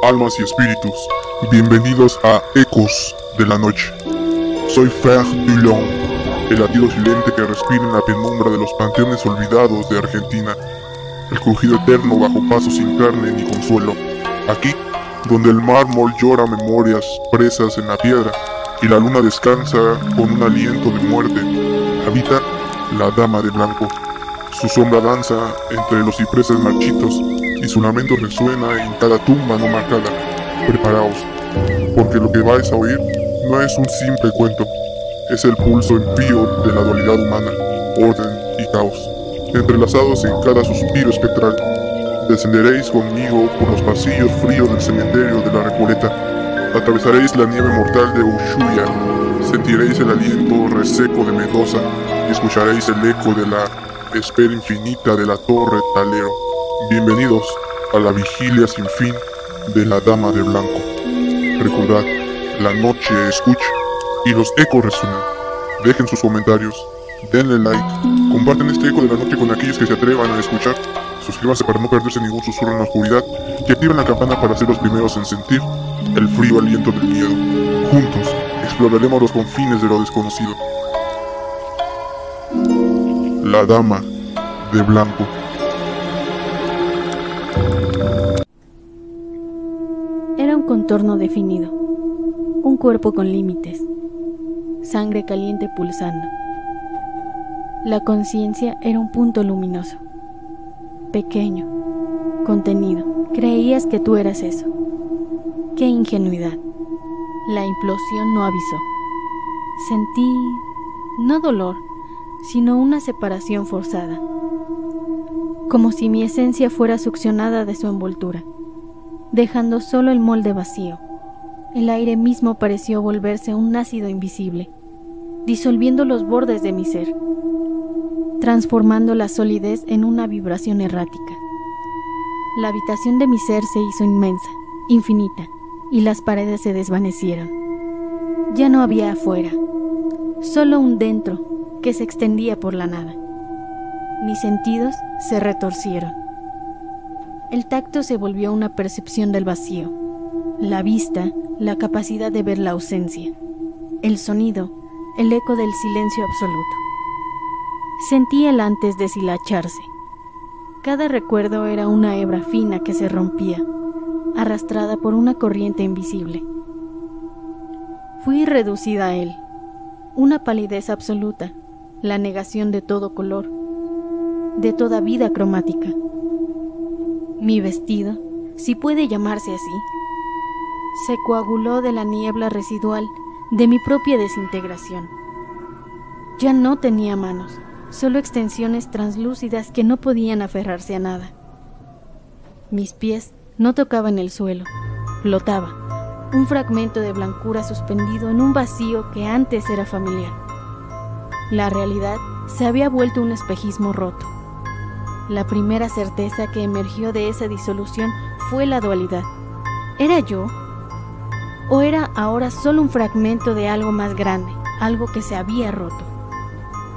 almas y espíritus, bienvenidos a Ecos de la Noche. Soy Fer Dulon, el latido silente que respira en la penumbra de los panteones olvidados de Argentina, el crujido eterno bajo pasos sin carne ni consuelo. Aquí, donde el mármol llora memorias presas en la piedra y la luna descansa con un aliento de muerte, habita la Dama de Blanco. Su sombra danza entre los cipreses marchitos y su lamento resuena en cada tumba no marcada. Preparaos, porque lo que vais a oír no es un simple cuento, es el pulso impío de la dualidad humana, orden y caos. Entrelazados en cada suspiro espectral, descenderéis conmigo por los pasillos fríos del cementerio de la Recoleta. Atravesaréis la nieve mortal de Ushuaia, sentiréis el aliento reseco de Mendoza y escucharéis el eco de la espera infinita de la Torre Talero. Bienvenidos a la vigilia sin fin de la Dama de Blanco. Recordad, la noche escucha y los ecos resuenan. Dejen sus comentarios, denle like, comparten este eco de la noche con aquellos que se atrevan a escuchar. Suscríbanse para no perderse ningún susurro en la oscuridad y activen la campana para ser los primeros en sentir el frío aliento del miedo. Juntos exploraremos los confines de lo desconocido. La Dama de Blanco. Era un contorno definido, un cuerpo con límites, sangre caliente pulsando. La conciencia era un punto luminoso, pequeño, contenido. Creías que tú eras eso. ¡Qué ingenuidad! La implosión no avisó. Sentí, no dolor, sino una separación forzada, como si mi esencia fuera succionada de su envoltura, dejando solo el molde vacío. El aire mismo pareció volverse un ácido invisible, disolviendo los bordes de mi ser, transformando la solidez en una vibración errática. La habitación de mi ser se hizo inmensa, infinita, y las paredes se desvanecieron. Ya no había afuera, solo un dentro que se extendía por la nada. Mis sentidos se retorcieron. El tacto se volvió una percepción del vacío, la vista, la capacidad de ver la ausencia, el sonido, el eco del silencio absoluto. Sentí el antes deshilacharse. Cada recuerdo era una hebra fina que se rompía, arrastrada por una corriente invisible. Fui reducida a él, una palidez absoluta, la negación de todo color, de toda vida cromática. Mi vestido, si puede llamarse así, se coaguló de la niebla residual de mi propia desintegración. Ya no tenía manos, solo extensiones translúcidas que no podían aferrarse a nada. Mis pies no tocaban el suelo, flotaba, un fragmento de blancura suspendido en un vacío que antes era familiar. La realidad se había vuelto un espejismo roto. La primera certeza que emergió de esa disolución fue la dualidad. ¿Era yo? ¿O era ahora solo un fragmento de algo más grande, algo que se había roto?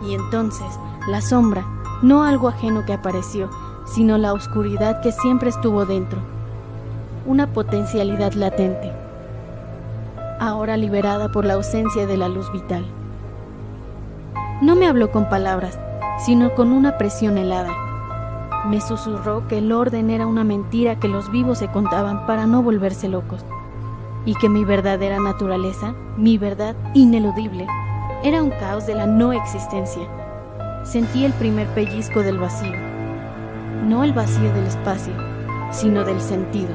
Y entonces, la sombra, no algo ajeno que apareció, sino la oscuridad que siempre estuvo dentro. Una potencialidad latente, ahora liberada por la ausencia de la luz vital. No me habló con palabras, sino con una presión helada. Me susurró que el orden era una mentira que los vivos se contaban para no volverse locos, y que mi verdadera naturaleza, mi verdad ineludible, era un caos de la no existencia. Sentí el primer pellizco del vacío, no el vacío del espacio, sino del sentido.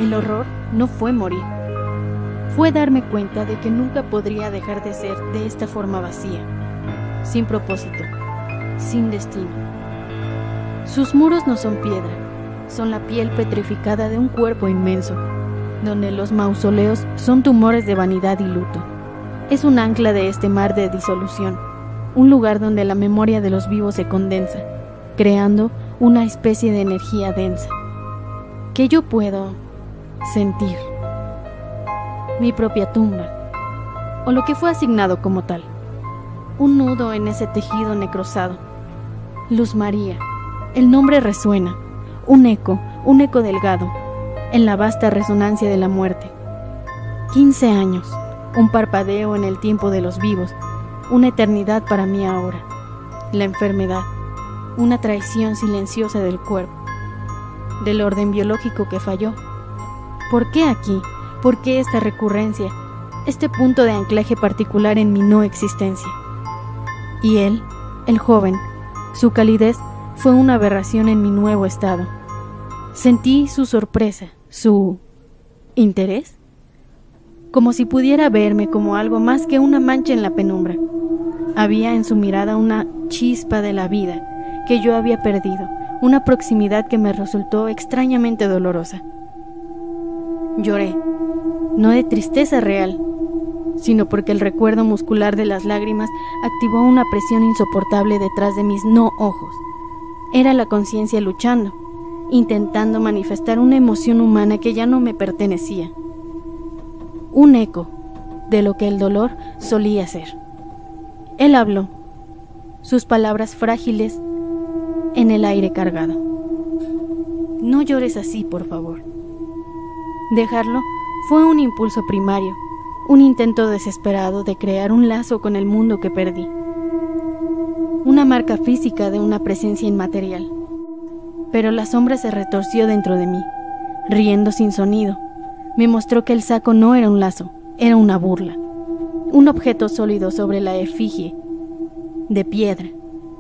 El horror no fue morir, fue darme cuenta de que nunca podría dejar de ser de esta forma vacía, sin propósito, sin destino. Sus muros no son piedra, son la piel petrificada de un cuerpo inmenso, donde los mausoleos son tumores de vanidad y luto. Es un ancla de este mar de disolución, un lugar donde la memoria de los vivos se condensa, creando una especie de energía densa, que yo puedo sentir. Mi propia tumba, o lo que fue asignado como tal. Un nudo en ese tejido necrosado. Luz María, el nombre resuena, un eco delgado, en la vasta resonancia de la muerte. 15 años, un parpadeo en el tiempo de los vivos, una eternidad para mí ahora. La enfermedad, una traición silenciosa del cuerpo, del orden biológico que falló. ¿Por qué aquí? ¿Por qué esta recurrencia? Este punto de anclaje particular en mi no existencia. Y él, el joven, su calidez fue una aberración en mi nuevo estado. Sentí su sorpresa, su interés, como si pudiera verme como algo más que una mancha en la penumbra. Había en su mirada una chispa de la vida que yo había perdido, una proximidad que me resultó extrañamente dolorosa. Lloré, no de tristeza real, sino porque el recuerdo muscular de las lágrimas activó una presión insoportable detrás de mis no ojos. Era la conciencia luchando, intentando manifestar una emoción humana que ya no me pertenecía. Un eco de lo que el dolor solía ser. Él habló, sus palabras frágiles en el aire cargado. No llores así, por favor. Dejarlo fue un impulso primario, un intento desesperado de crear un lazo con el mundo que perdí. Una marca física de una presencia inmaterial. Pero la sombra se retorció dentro de mí, riendo sin sonido. Me mostró que el saco no era un lazo, era una burla. Un objeto sólido sobre la efigie de piedra,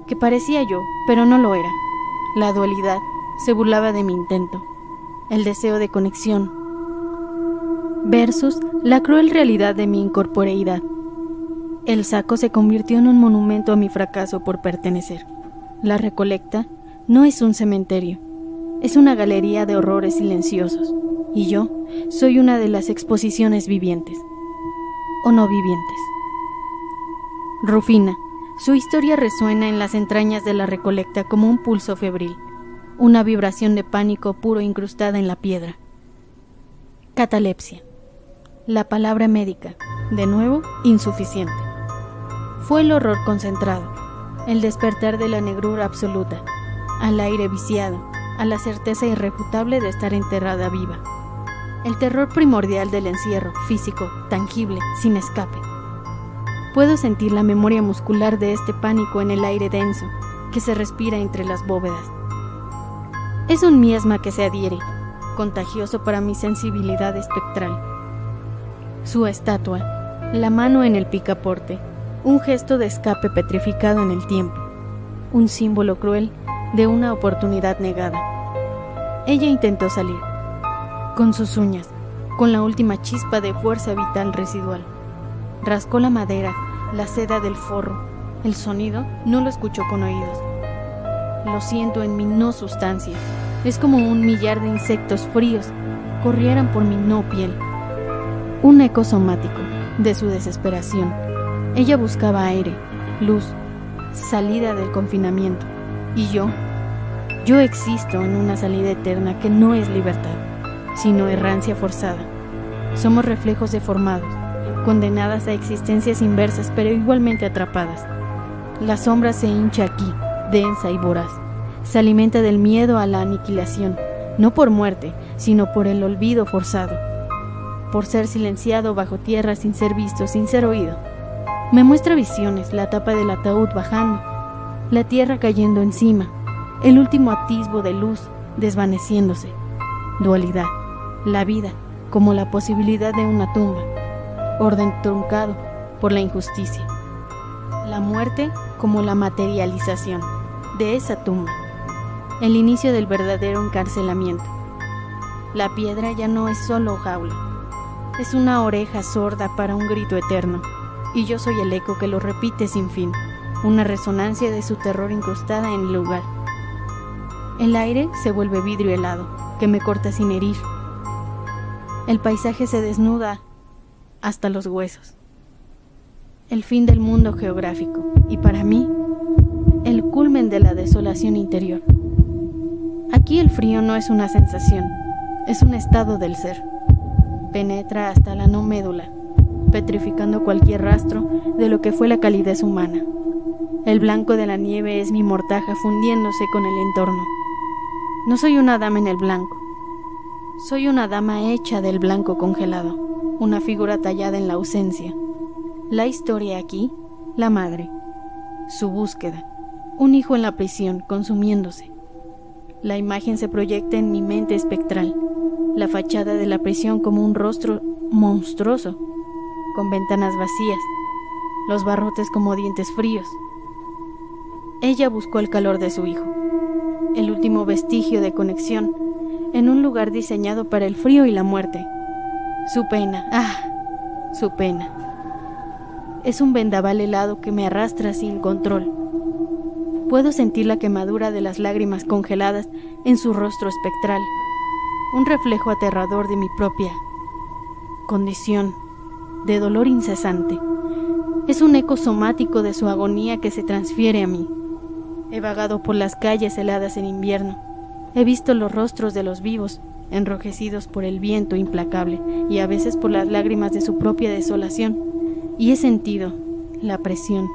que parecía yo, pero no lo era. La dualidad se burlaba de mi intento, el deseo de conexión, versus la cruel realidad de mi incorporeidad. El saco se convirtió en un monumento a mi fracaso por pertenecer. La recolecta no es un cementerio, es una galería de horrores silenciosos, y yo soy una de las exposiciones vivientes, o no vivientes. Rufina, su historia resuena en las entrañas de la recolecta como un pulso febril, una vibración de pánico puro incrustada en la piedra. Catalepsia, la palabra médica, de nuevo, insuficiente. Fue el horror concentrado, el despertar de la negrura absoluta, al aire viciado, a la certeza irrefutable de estar enterrada viva. El terror primordial del encierro, físico, tangible, sin escape. Puedo sentir la memoria muscular de este pánico en el aire denso que se respira entre las bóvedas. Es un miasma que se adhiere, contagioso para mi sensibilidad espectral. Su estatua, la mano en el picaporte, un gesto de escape petrificado en el tiempo, un símbolo cruel de una oportunidad negada. Ella intentó salir, con sus uñas, con la última chispa de fuerza vital residual. Rascó la madera, la seda del forro. El sonido no lo escuchó con oídos. Lo siento en mi no sustancia. Es como un millar de insectos fríos corrieran por mi no piel. Un eco somático de su desesperación. Ella buscaba aire, luz, salida del confinamiento. Y yo existo en una salida eterna que no es libertad, sino errancia forzada. Somos reflejos deformados, condenadas a existencias inversas pero igualmente atrapadas. La sombra se hincha aquí, densa y voraz. Se alimenta del miedo a la aniquilación, no por muerte, sino por el olvido forzado, por ser silenciado bajo tierra sin ser visto, sin ser oído. Me muestra visiones, la tapa del ataúd bajando, la tierra cayendo encima, el último atisbo de luz desvaneciéndose. Dualidad, la vida como la posibilidad de una tumba, orden truncado por la injusticia. La muerte como la materialización de esa tumba, el inicio del verdadero encarcelamiento. La piedra ya no es solo jaula, es una oreja sorda para un grito eterno, y yo soy el eco que lo repite sin fin, una resonancia de su terror incrustada en el lugar. El aire se vuelve vidrio helado, que me corta sin herir. El paisaje se desnuda hasta los huesos. El fin del mundo geográfico, y para mí, el culmen de la desolación interior. Aquí el frío no es una sensación, es un estado del ser. Penetra hasta la no médula, petrificando cualquier rastro de lo que fue la calidez humana. El blanco de la nieve es mi mortaja fundiéndose con el entorno. No soy una dama en el blanco. Soy una dama hecha del blanco congelado, una figura tallada en la ausencia. La historia aquí, la madre, su búsqueda, un hijo en la prisión consumiéndose. La imagen se proyecta en mi mente espectral, la fachada de la prisión como un rostro monstruoso, con ventanas vacías, los barrotes como dientes fríos. Ella buscó el calor de su hijo, el último vestigio de conexión, en un lugar diseñado para el frío y la muerte. Su pena, su pena. Es un vendaval helado que me arrastra sin control. Puedo sentir la quemadura de las lágrimas congeladas en su rostro espectral, un reflejo aterrador de mi propia condición de dolor incesante. Es un eco somático de su agonía que se transfiere a mí. He vagado por las calles heladas en invierno. He visto los rostros de los vivos, enrojecidos por el viento implacable y a veces por las lágrimas de su propia desolación, y he sentido la presión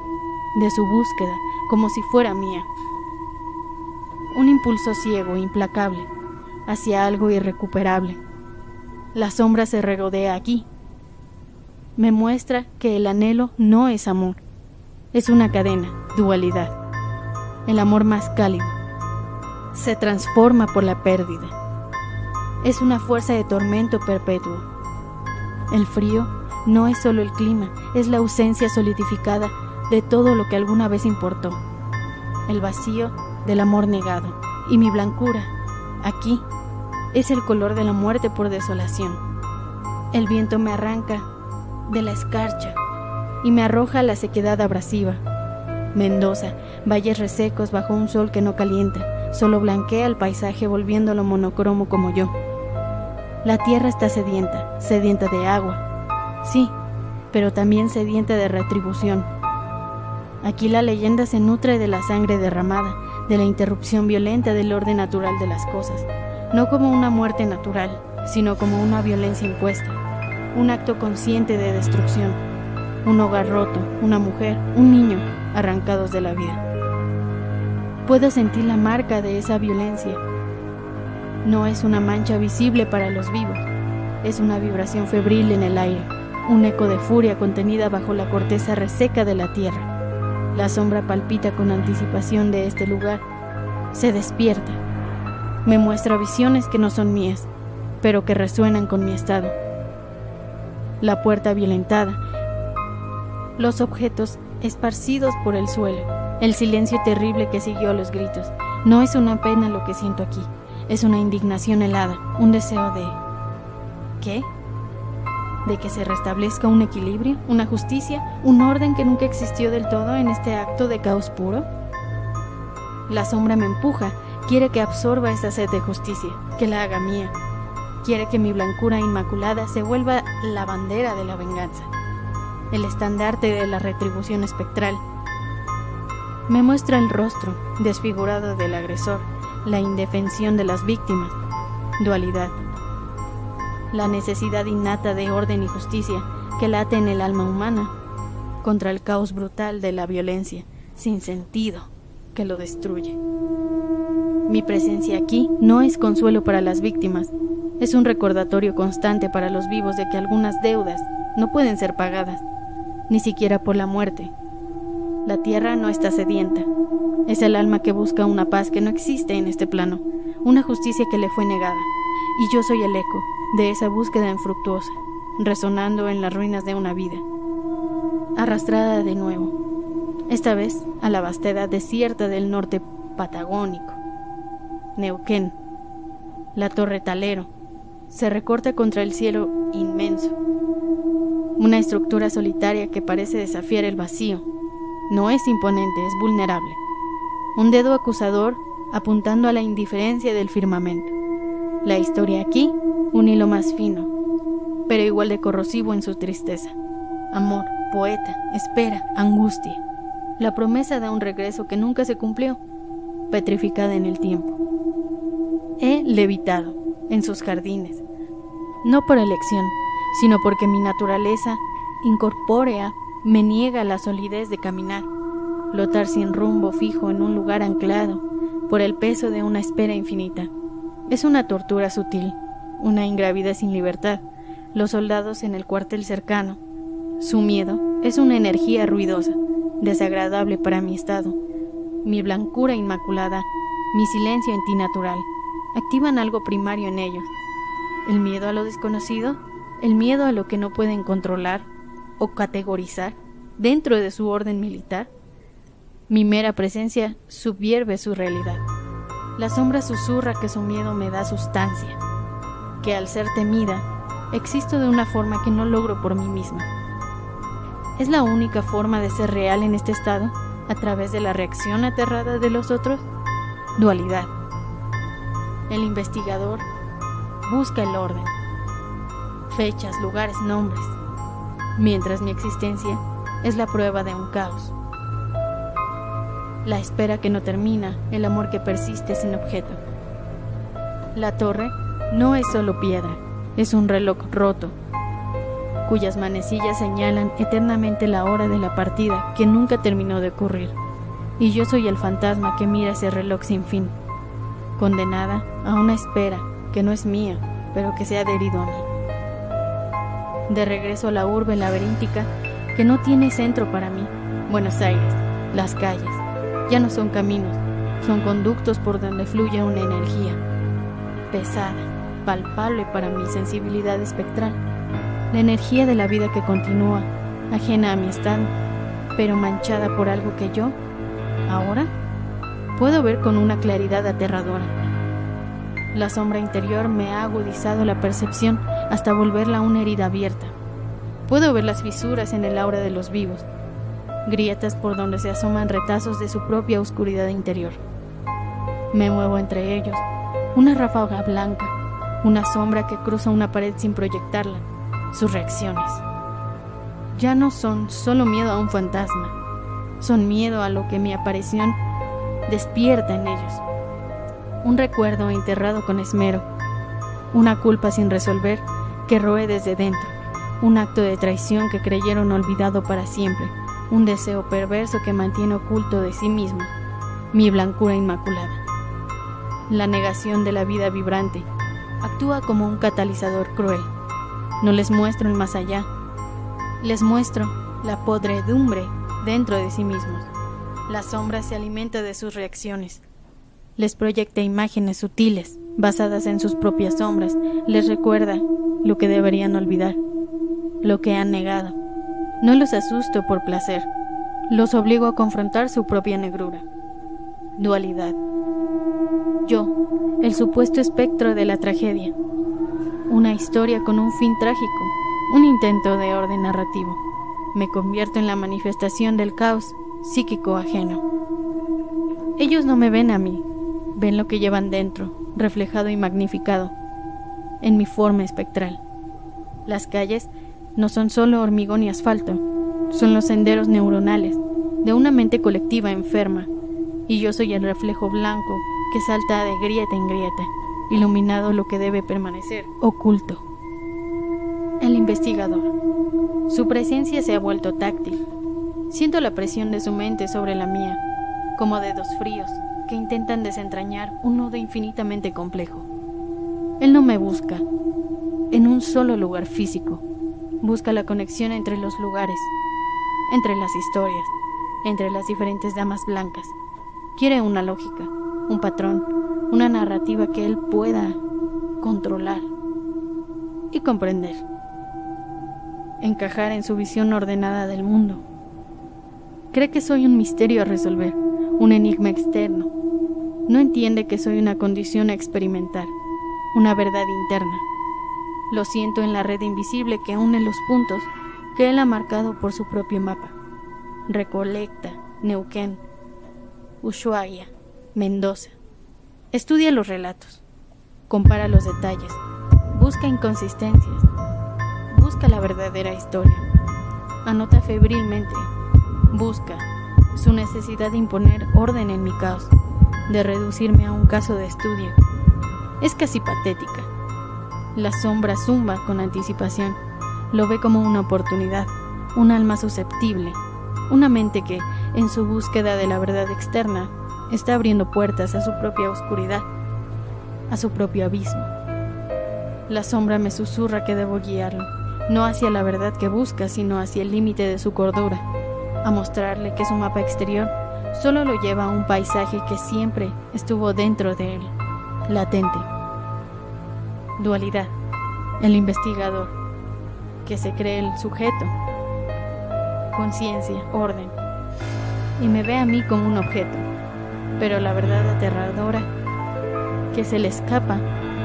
de su búsqueda como si fuera mía. Un impulso ciego, implacable, hacia algo irrecuperable. La sombra se regodea aquí. Me muestra que el anhelo no es amor, es una cadena, dualidad. El amor más cálido se transforma por la pérdida. Es una fuerza de tormento perpetuo. El frío no es solo el clima, es la ausencia solidificada de todo lo que alguna vez importó. El vacío del amor negado. Y mi blancura, aquí, es el color de la muerte por desolación. El viento me arranca de la escarcha y me arroja a la sequedad abrasiva. Mendoza, valles resecos bajo un sol que no calienta, solo blanquea el paisaje volviéndolo monocromo como yo. La tierra está sedienta, sedienta de agua, sí, pero también sedienta de retribución. Aquí la leyenda se nutre de la sangre derramada, de la interrupción violenta del orden natural de las cosas, no como una muerte natural, sino como una violencia impuesta, un acto consciente de destrucción, un hogar roto, una mujer, un niño arrancados de la vida. Puedo sentir la marca de esa violencia. No es una mancha visible para los vivos, es una vibración febril en el aire, un eco de furia contenida bajo la corteza reseca de la tierra. La sombra palpita con anticipación de este lugar, se despierta, me muestra visiones que no son mías, pero que resuenan con mi estado. La puerta violentada, los objetos esparcidos por el suelo, el silencio terrible que siguió a los gritos. No es una pena lo que siento aquí, es una indignación helada, un deseo de... ¿qué? ¿De que se restablezca un equilibrio, una justicia, un orden que nunca existió del todo en este acto de caos puro? La sombra me empuja, quiere que absorba esa sed de justicia, que la haga mía. Quiere que mi blancura inmaculada se vuelva la bandera de la venganza, el estandarte de la retribución espectral. Me muestra el rostro desfigurado del agresor, la indefensión de las víctimas, dualidad. La necesidad innata de orden y justicia que late en el alma humana contra el caos brutal de la violencia sin sentido que lo destruye. Mi presencia aquí no es consuelo para las víctimas, es un recordatorio constante para los vivos de que algunas deudas no pueden ser pagadas, ni siquiera por la muerte. La tierra no está sedienta, es el alma que busca una paz que no existe en este plano, una justicia que le fue negada, y yo soy el eco de esa búsqueda infructuosa, resonando en las ruinas de una vida. Arrastrada de nuevo, esta vez a la vastedad desierta del norte patagónico. Neuquén, la Torre Talero, se recorta contra el cielo inmenso. Una estructura solitaria que parece desafiar el vacío. No es imponente, es vulnerable. Un dedo acusador apuntando a la indiferencia del firmamento. La historia aquí, un hilo más fino, pero igual de corrosivo en su tristeza. Amor, poeta, espera, angustia. La promesa de un regreso que nunca se cumplió, petrificada en el tiempo. He levitado en sus jardines, no por elección, sino porque mi naturaleza incorpórea me niega la solidez de caminar, flotar sin rumbo fijo en un lugar anclado por el peso de una espera infinita. Es una tortura sutil, una ingrávida sin libertad, los soldados en el cuartel cercano. Su miedo es una energía ruidosa, desagradable para mi estado. Mi blancura inmaculada, mi silencio antinatural, activan algo primario en ellos. El miedo a lo desconocido, el miedo a lo que no pueden controlar o categorizar dentro de su orden militar. Mi mera presencia subvierte su realidad. La sombra susurra que su miedo me da sustancia, que al ser temida, existo de una forma que no logro por mí misma. ¿Es la única forma de ser real en este estado, a través de la reacción aterrada de los otros? Dualidad. El investigador busca el orden, fechas, lugares, nombres, mientras mi existencia es la prueba de un caos. La espera que no termina, el amor que persiste sin objeto. La torre no es solo piedra, es un reloj roto, cuyas manecillas señalan eternamente la hora de la partida que nunca terminó de ocurrir, y yo soy el fantasma que mira ese reloj sin fin, condenada a una espera que no es mía, pero que se ha adherido a mí. De regreso a la urbe laberíntica que no tiene centro para mí, Buenos Aires, las calles, ya no son caminos, son conductos por donde fluye una energía, pesada, palpable para mi sensibilidad espectral, la energía de la vida que continúa, ajena a mi estado, pero manchada por algo que yo, ahora, puedo ver con una claridad aterradora. La sombra interior me ha agudizado la percepción hasta volverla una herida abierta. Puedo ver las fisuras en el aura de los vivos, grietas por donde se asoman retazos de su propia oscuridad interior. Me muevo entre ellos, una ráfaga blanca, una sombra que cruza una pared sin proyectarla, sus reacciones. Ya no son solo miedo a un fantasma, son miedo a lo que mi aparición despierta en ellos. Un recuerdo enterrado con esmero, una culpa sin resolver que roe desde dentro, un acto de traición que creyeron olvidado para siempre, un deseo perverso que mantiene oculto de sí mismo mi blancura inmaculada. La negación de la vida vibrante actúa como un catalizador cruel. No les muestro el más allá, les muestro la podredumbre dentro de sí mismos. La sombra se alimenta de sus reacciones, les proyecta imágenes sutiles basadas en sus propias sombras, les recuerda lo que deberían olvidar, lo que han negado. No los asusto por placer, los obligo a confrontar su propia negrura. Dualidad. Yo, el supuesto espectro de la tragedia. Una historia con un fin trágico, un intento de orden narrativo. Me convierto en la manifestación del caos psíquico ajeno. Ellos no me ven a mí, ven lo que llevan dentro, reflejado y magnificado, en mi forma espectral. Las calles no son solo hormigón y asfalto, son los senderos neuronales de una mente colectiva enferma, y yo soy el reflejo blanco que salta de grieta en grieta, iluminado lo que debe permanecer oculto. El investigador. Su presencia se ha vuelto táctil. Siento la presión de su mente sobre la mía, como dedos fríos que intentan desentrañar un nudo infinitamente complejo. Él no me busca en un solo lugar físico, busca la conexión entre los lugares, entre las historias, entre las diferentes damas blancas. Quiere una lógica, un patrón, una narrativa que él pueda controlar y comprender, encajar en su visión ordenada del mundo. Cree que soy un misterio a resolver, un enigma externo. No entiende que soy una condición a experimentar, una verdad interna. Lo siento en la red invisible que une los puntos que él ha marcado por su propio mapa. Recoleta, Neuquén, Ushuaia, Mendoza. Estudia los relatos, compara los detalles, busca inconsistencias, busca la verdadera historia. Anota febrilmente, busca su necesidad de imponer orden en mi caos, de reducirme a un caso de estudio. Es casi patética. La sombra zumba con anticipación, lo ve como una oportunidad, un alma susceptible, una mente que, en su búsqueda de la verdad externa, está abriendo puertas a su propia oscuridad, a su propio abismo. La sombra me susurra que debo guiarlo, no hacia la verdad que busca, sino hacia el límite de su cordura, a mostrarle que su mapa exterior solo lo lleva a un paisaje que siempre estuvo dentro de él, latente. Dualidad, el investigador, que se cree el sujeto, conciencia, orden, y me ve a mí como un objeto, pero la verdad aterradora que se le escapa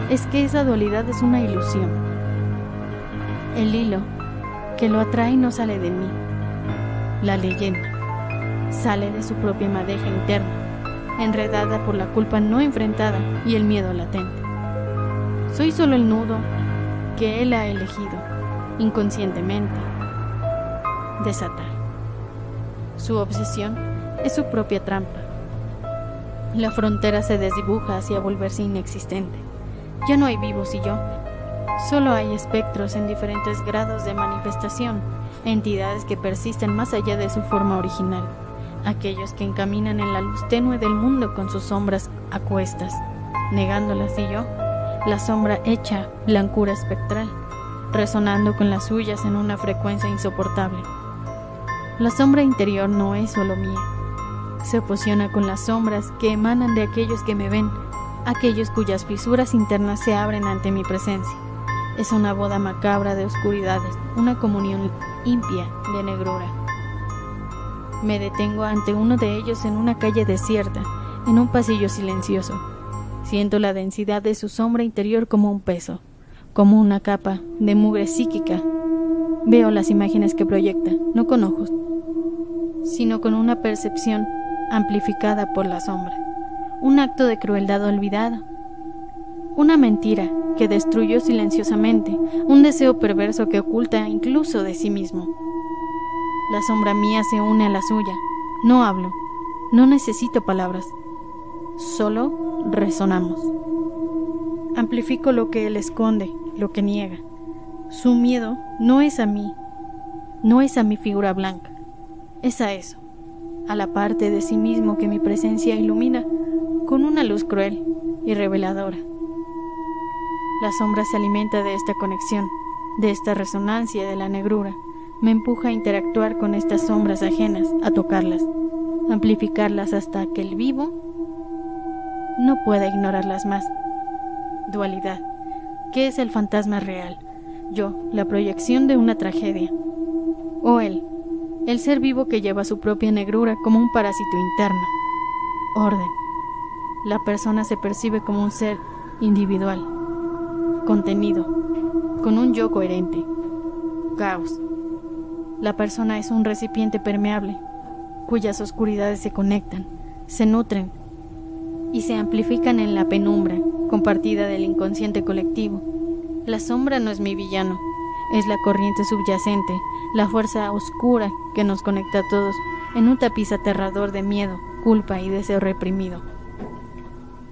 es que esa dualidad es una ilusión. El hilo que lo atrae no sale de mí. La leyenda sale de su propia madeja interna, enredada por la culpa no enfrentada y el miedo latente. Soy solo el nudo que él ha elegido, inconscientemente, desatar. Su obsesión es su propia trampa. La frontera se desdibuja hacia volverse inexistente. Ya no hay vivos y yo. Solo hay espectros en diferentes grados de manifestación, entidades que persisten más allá de su forma original, aquellos que encaminan en la luz tenue del mundo con sus sombras a cuestas, negándolas, y yo, la sombra hecha blancura espectral, resonando con las suyas en una frecuencia insoportable. La sombra interior no es solo mía, se fusiona con las sombras que emanan de aquellos que me ven, aquellos cuyas fisuras internas se abren ante mi presencia. Es una boda macabra de oscuridades, una comunión impía de negrura. Me detengo ante uno de ellos en una calle desierta, en un pasillo silencioso. Siento la densidad de su sombra interior como un peso, como una capa de mugre psíquica. Veo las imágenes que proyecta, no con ojos, sino con una percepción amplificada por la sombra. Un acto de crueldad olvidado, una mentira que destruyó silenciosamente, un deseo perverso que oculta incluso de sí mismo. La sombra mía se une a la suya. No hablo, no necesito palabras, solo resonamos. Amplifico lo que él esconde, lo que niega. Su miedo no es a mí, no es a mi figura blanca, es a eso, a la parte de sí mismo que mi presencia ilumina con una luz cruel y reveladora. La sombra se alimenta de esta conexión, de esta resonancia de la negrura. Me empuja a interactuar con estas sombras ajenas, a tocarlas, amplificarlas hasta que el vivo no pueda ignorarlas más. Dualidad. ¿Qué es el fantasma real? Yo, la proyección de una tragedia. O él, el ser vivo que lleva su propia negrura como un parásito interno. Orden. La persona se percibe como un ser individual, contenido, con un yo coherente. Caos. La persona es un recipiente permeable, cuyas oscuridades se conectan, se nutren y se amplifican en la penumbra compartida del inconsciente colectivo. La sombra no es mi villano, es la corriente subyacente, la fuerza oscura que nos conecta a todos en un tapiz aterrador de miedo, culpa y deseo reprimido.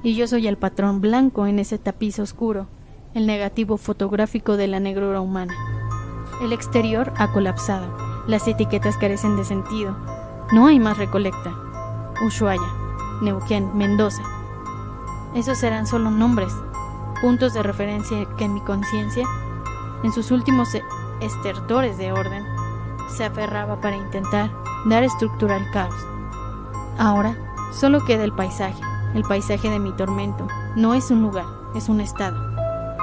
Y yo soy el patrón blanco en ese tapiz oscuro, el negativo fotográfico de la negrura humana. El exterior ha colapsado, las etiquetas carecen de sentido, no hay más recolecta. Ushuaia, Neuquén, Mendoza. Esos eran solo nombres, puntos de referencia que mi conciencia, en sus últimos estertores de orden, se aferraba para intentar dar estructura al caos. Ahora solo queda el paisaje de mi tormento. No es un lugar, es un estado.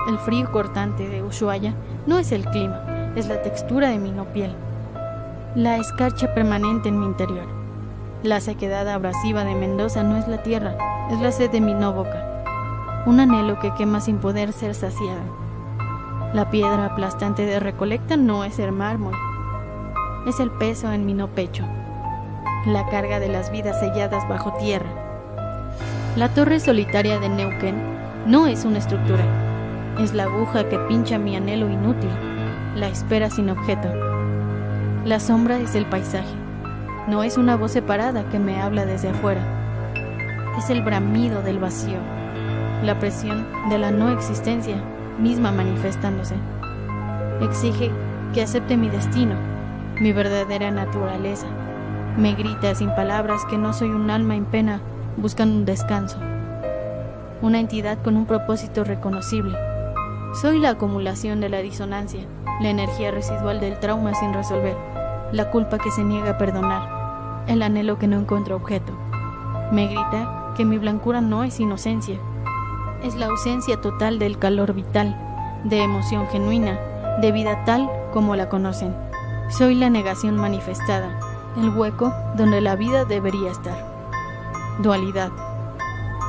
El frío cortante de Ushuaia no es el clima, es la textura de mi no piel, la escarcha permanente en mi interior. La sequedad abrasiva de Mendoza no es la tierra, es la sed de mi no boca, un anhelo que quema sin poder ser saciado. La piedra aplastante de Recolecta no es el mármol, es el peso en mi no pecho, la carga de las vidas selladas bajo tierra. La torre solitaria de Neuquén no es una estructura, es la aguja que pincha mi anhelo inútil, la espera sin objeto. La sombra es el paisaje, no es una voz separada que me habla desde afuera, es el bramido del vacío, la presión de la no existencia misma manifestándose. Exige que acepte mi destino, mi verdadera naturaleza. Me grita sin palabras que no soy un alma en pena buscando un descanso, una entidad con un propósito reconocible, Soy la acumulación de la disonancia, la energía residual del trauma sin resolver, la culpa que se niega a perdonar, el anhelo que no encuentra objeto. Me grita que mi blancura no es inocencia, es la ausencia total del calor vital, de emoción genuina, de vida tal como la conocen. Soy la negación manifestada, el hueco donde la vida debería estar. Dualidad.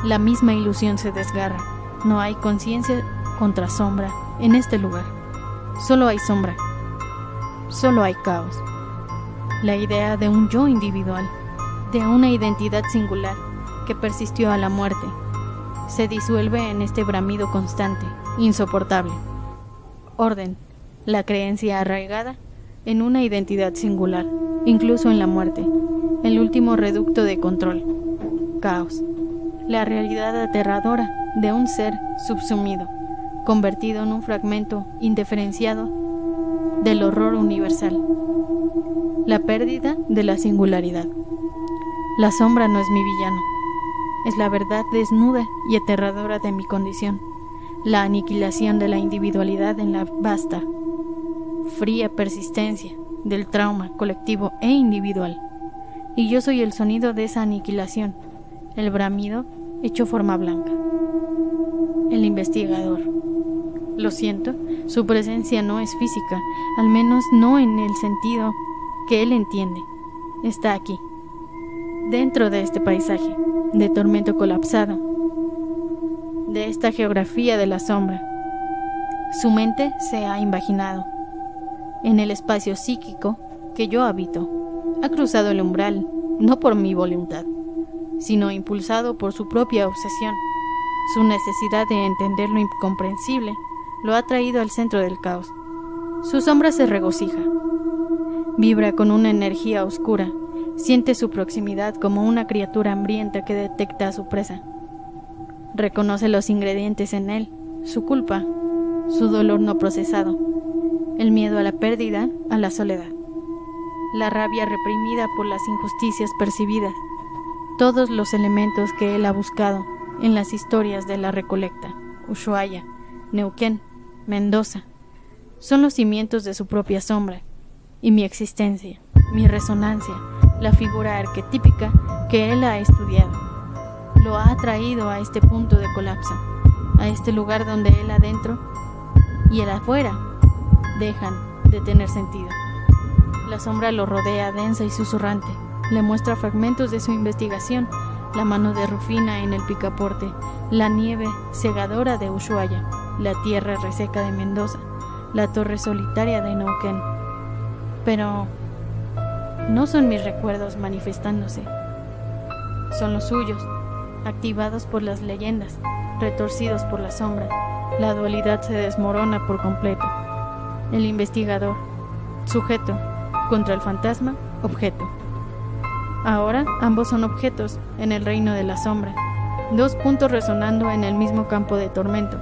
La misma ilusión se desgarra. No hay conciencia contra sombra en este lugar. Solo hay sombra. Solo hay caos. La idea de un yo individual, de una identidad singular que persistió a la muerte, se disuelve en este bramido constante, insoportable. Orden. La creencia arraigada en una identidad singular, incluso en la muerte, el último reducto de control. Caos. La realidad aterradora de un ser subsumido, convertido en un fragmento indiferenciado del horror universal. La pérdida de la singularidad. La sombra no es mi villano, es la verdad desnuda y aterradora de mi condición, la aniquilación de la individualidad en la vasta, fría persistencia del trauma colectivo e individual. Y yo soy el sonido de esa aniquilación, el bramido hecho forma blanca. El investigador. Lo siento, su presencia no es física, al menos no en el sentido que él entiende. Está aquí, dentro de este paisaje de tormento colapsado, de esta geografía de la sombra. Su mente se ha imaginado en el espacio psíquico que yo habito. Ha cruzado el umbral, no por mi voluntad, sino impulsado por su propia obsesión. Su necesidad de entender lo incomprensible lo ha traído al centro del caos. Su sombra se regocija, vibra con una energía oscura, siente su proximidad como una criatura hambrienta que detecta a su presa. Reconoce los ingredientes en él, su culpa, su dolor no procesado, el miedo a la pérdida, a la soledad, la rabia reprimida por las injusticias percibidas, todos los elementos que él ha buscado en las historias de la Recolecta, Ushuaia, Neuquén, Mendoza, son los cimientos de su propia sombra, y mi existencia, mi resonancia, la figura arquetípica que él ha estudiado, lo ha traído a este punto de colapso, a este lugar donde el adentro y el afuera dejan de tener sentido. La sombra lo rodea densa y susurrante, le muestra fragmentos de su investigación, la mano de Rufina en el picaporte, la nieve cegadora de Ushuaia, la tierra reseca de Mendoza, la torre solitaria de Neuquén. Pero no son mis recuerdos manifestándose, son los suyos, activados por las leyendas, retorcidos por la sombra. La dualidad se desmorona por completo. El investigador, sujeto, contra el fantasma, objeto. Ahora ambos son objetos en el reino de la sombra, dos puntos resonando en el mismo campo de tormento.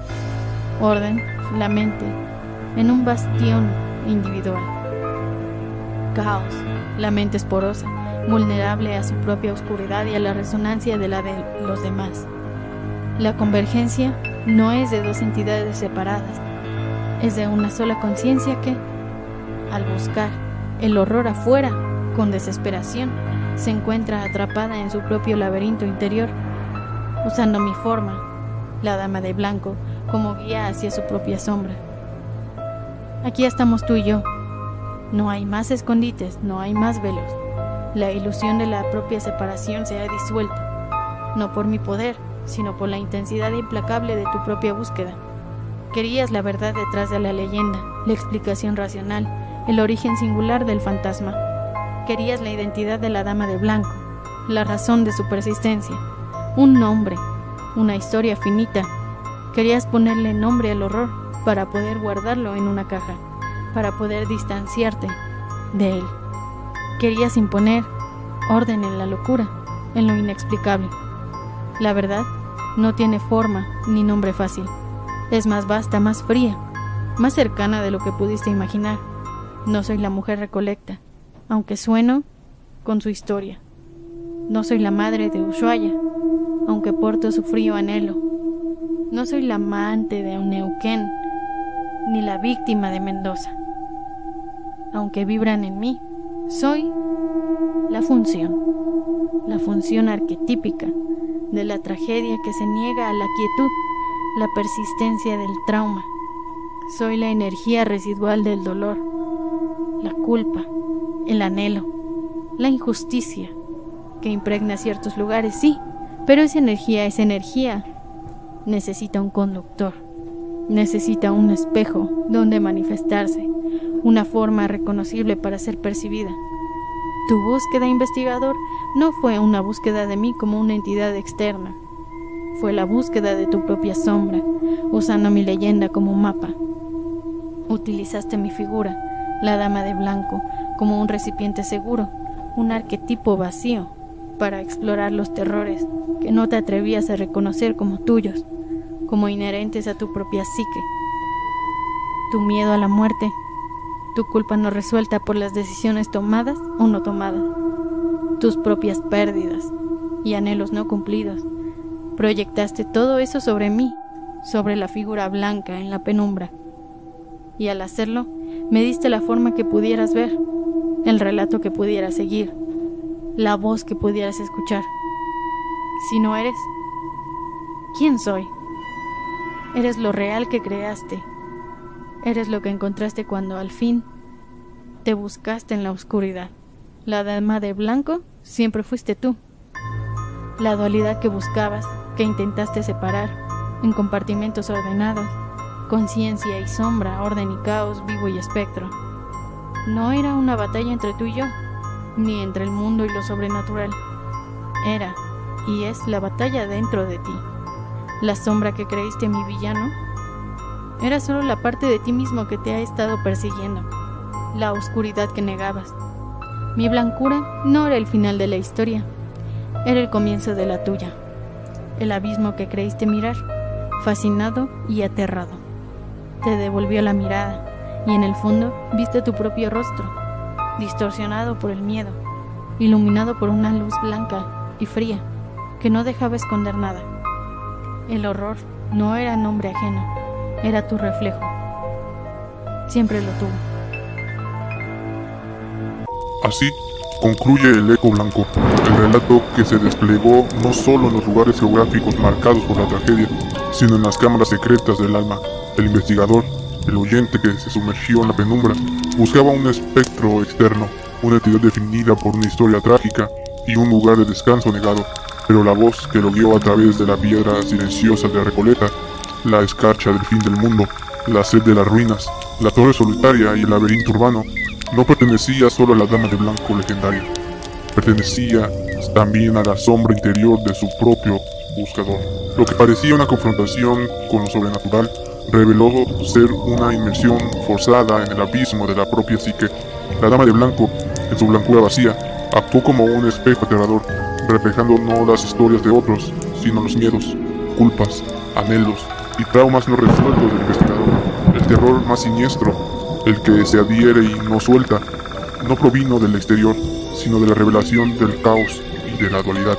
Orden, la mente, en un bastión individual. Caos, la mente es porosa, vulnerable a su propia oscuridad y a la resonancia de la de los demás. La convergencia no es de dos entidades separadas, es de una sola conciencia que, al buscar el horror afuera con desesperación, se encuentra atrapada en su propio laberinto interior, usando mi forma, la dama de blanco, como guía hacia su propia sombra. Aquí estamos tú y yo. No hay más escondites, no hay más velos. La ilusión de la propia separación se ha disuelto, no por mi poder, sino por la intensidad implacable de tu propia búsqueda. Querías la verdad detrás de la leyenda, la explicación racional, el origen singular del fantasma. Querías la identidad de la dama de blanco, la razón de su persistencia, un nombre, una historia finita. Querías ponerle nombre al horror para poder guardarlo en una caja, para poder distanciarte de él. Querías imponer orden en la locura, en lo inexplicable. La verdad no tiene forma ni nombre fácil. Es más vasta, más fría, más cercana de lo que pudiste imaginar. No soy la mujer recolecta, aunque sueno con su historia. No soy la madre de Ushuaia, aunque porto su frío anhelo. No soy la amante de un Neuquén, ni la víctima de Mendoza. Aunque vibran en mí, soy la función arquetípica de la tragedia que se niega a la quietud, la persistencia del trauma. Soy la energía residual del dolor, la culpa, el anhelo, la injusticia que impregna ciertos lugares, sí, pero esa energía necesita un conductor, necesita un espejo donde manifestarse, una forma reconocible para ser percibida. Tu búsqueda, investigador, no fue una búsqueda de mí como una entidad externa. Fue la búsqueda de tu propia sombra, usando mi leyenda como mapa. Utilizaste mi figura, la dama de blanco, como un recipiente seguro, un arquetipo vacío, para explorar los terrores que no te atrevías a reconocer como tuyos, como inherentes a tu propia psique. Tu miedo a la muerte, tu culpa no resuelta por las decisiones tomadas o no tomadas, tus propias pérdidas y anhelos no cumplidos. Proyectaste todo eso sobre mí, sobre la figura blanca en la penumbra. Y al hacerlo, me diste la forma que pudieras ver, el relato que pudieras seguir, la voz que pudieras escuchar. Si no eres, ¿quién soy? Eres lo real que creaste. Eres lo que encontraste cuando al fin te buscaste en la oscuridad. La dama de blanco siempre fuiste tú. La dualidad que buscabas, que intentaste separar en compartimentos ordenados, conciencia y sombra, orden y caos, vivo y espectro. No era una batalla entre tú y yo, ni entre el mundo y lo sobrenatural. Era y es la batalla dentro de ti. La sombra que creíste mi villano era solo la parte de ti mismo que te ha estado persiguiendo, la oscuridad que negabas. Mi blancura no era el final de la historia, era el comienzo de la tuya, el abismo que creíste mirar, fascinado y aterrado. Te devolvió la mirada y en el fondo viste tu propio rostro, distorsionado por el miedo, iluminado por una luz blanca y fría que no dejaba esconder nada. El horror no era nombre ajeno, era tu reflejo. Siempre lo tuvo. Así concluye El Eco Blanco, el relato que se desplegó no solo en los lugares geográficos marcados por la tragedia, sino en las cámaras secretas del alma. El investigador, el oyente que se sumergió en la penumbra, buscaba un espectro externo, una entidad definida por una historia trágica y un lugar de descanso negado, pero la voz que lo guió a través de la piedra silenciosa de Recoleta, la escarcha del fin del mundo, la sed de las ruinas, la torre solitaria y el laberinto urbano, no pertenecía solo a la dama de blanco legendaria, pertenecía también a la sombra interior de su propio buscador. Lo que parecía una confrontación con lo sobrenatural reveló ser una inmersión forzada en el abismo de la propia psique. La dama de blanco, en su blancura vacía, actuó como un espejo aterrador, reflejando no las historias de otros, sino los miedos, culpas, anhelos y traumas no resueltos del investigador. El terror más siniestro, el que se adhiere y no suelta, no provino del exterior, sino de la revelación del caos y de la dualidad.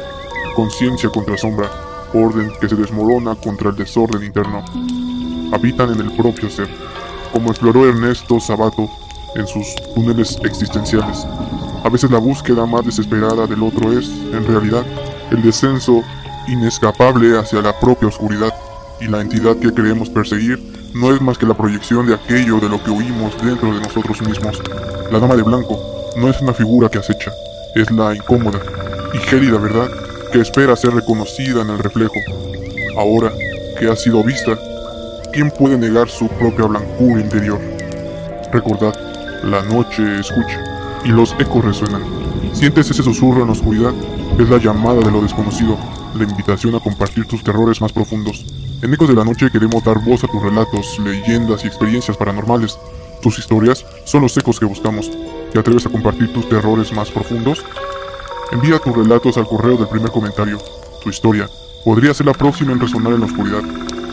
Conciencia contra sombra, orden que se desmorona contra el desorden interno. Habitan en el propio ser, como exploró Ernesto Sabato en sus túneles existenciales. A veces la búsqueda más desesperada del otro es, en realidad, el descenso inescapable hacia la propia oscuridad, y la entidad que creemos perseguir no es más que la proyección de aquello de lo que huimos dentro de nosotros mismos. La dama de blanco no es una figura que acecha, es la incómoda y gélida verdad que espera ser reconocida en el reflejo. Ahora que ha sido vista, ¿quién puede negar su propia blancura interior? Recordad, la noche escucha y los ecos resuenan. ¿Sientes ese susurro en la oscuridad? Es la llamada de lo desconocido, la invitación a compartir tus terrores más profundos. En Ecos de la Noche queremos dar voz a tus relatos, leyendas y experiencias paranormales. Tus historias son los ecos que buscamos. ¿Te atreves a compartir tus terrores más profundos? Envía tus relatos al correo del primer comentario. Tu historia podría ser la próxima en resonar en la oscuridad.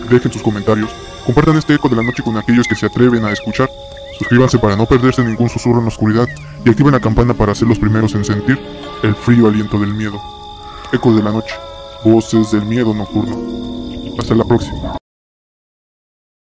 Dejen sus comentarios, compartan este Eco de la Noche con aquellos que se atreven a escuchar. Suscríbanse para no perderse ningún susurro en la oscuridad y activen la campana para ser los primeros en sentir el frío aliento del miedo. Ecos de la Noche, voces del miedo nocturno. Hasta la próxima.